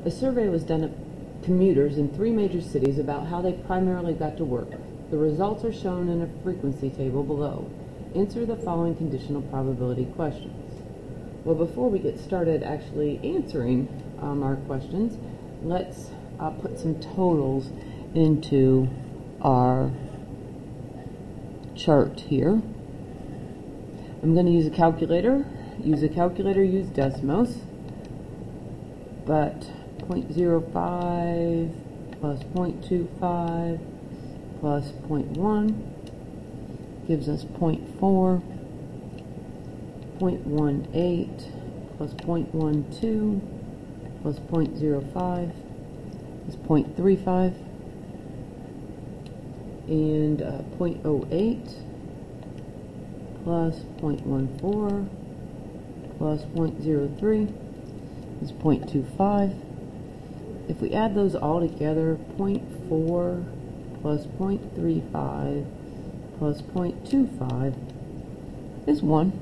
A survey was done of commuters in 3 major cities about how they primarily got to work. The results are shown in a frequency table below. Answer the following conditional probability questions. Well, before we get started actually answering our questions, let's put some totals into our chart here. I'm going to use a calculator. Use Desmos. But 0.05 plus 0.25 plus 0.1 gives us 0.4, 0.18 plus 0.12 plus 0.05 is 0.35, and 0.08 plus 0.14 plus 0.03 is 0.25. If we add those all together, 0.4 plus 0.35 plus 0.25 is 1.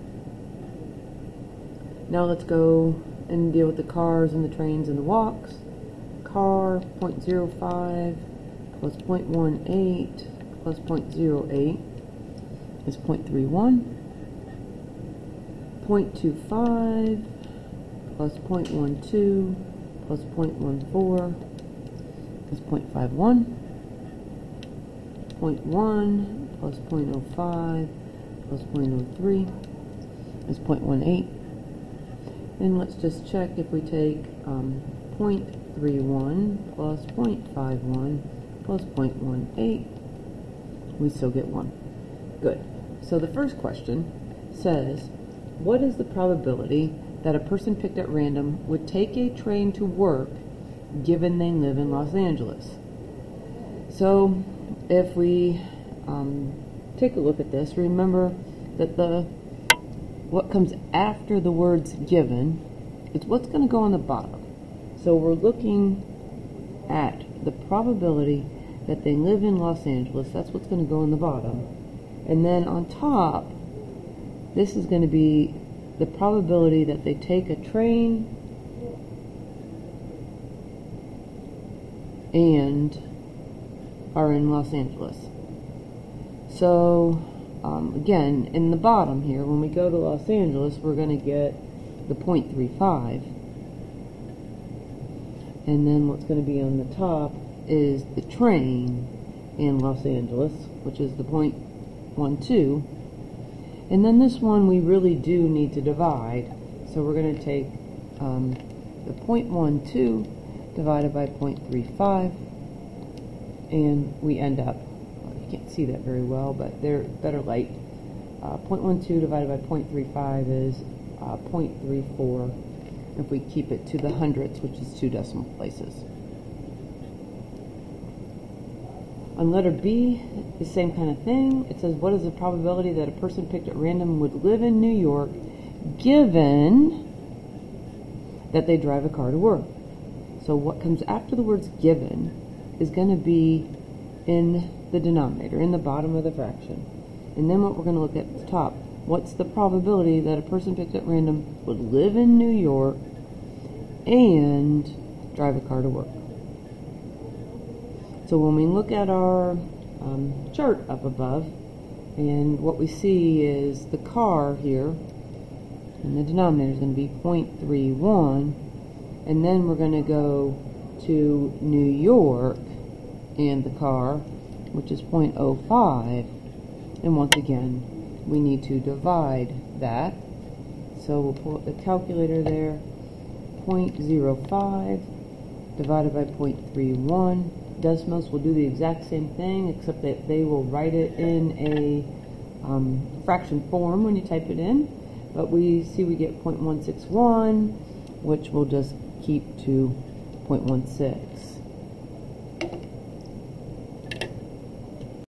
Now let's go and deal with the cars and the trains and the walks. Car, 0.05 plus 0.18 plus 0.08 is 0.31. 0.25 plus 0.12 plus 0.14 is 0.51. 0.1 plus 0.05 plus 0.03 is 0.18. And let's just check if we take 0.31 plus 0.51 plus 0.18, we still get 1. Good. So the first question says, what is the probability that a person picked at random would take a train to work given they live in Los Angeles? So if we take a look at this, remember that what comes after the words given is what's going to go on the bottom. So we're looking at the probability that they live in Los Angeles. That's what's going to go on the bottom. And then on top, this is going to be the probability that they take a train and are in Los Angeles. So again, in the bottom here, when we go to Los Angeles, we're going to get the 0.35, and then what's going to be on the top is the train in Los Angeles, which is the 0.12. And then this one we really do need to divide, so we're going to take the 0.12 divided by 0.35, and we end up, you can't see that very well, but they're better light. 0.12 divided by 0.35 is 0.34 if we keep it to the hundredths, which is 2 decimal places. On letter B, the same kind of thing. It says, what is the probability that a person picked at random would live in New York given that they drive a car to work? So what comes after the words given is going to be in the denominator, in the bottom of the fraction. And then what we're going to look at the top. What's the probability that a person picked at random would live in New York and drive a car to work? So when we look at our chart up above, and what we see is the car here, and the denominator is going to be 0.31, and then we're going to go to New York and the car, which is 0.05, and once again we need to divide that. So we'll pull up the calculator there. 0.05 divided by 0.31. Desmos will do the exact same thing, except that they will write it in a fraction form when you type it in. But we see we get 0.161, which we'll just keep to 0.16.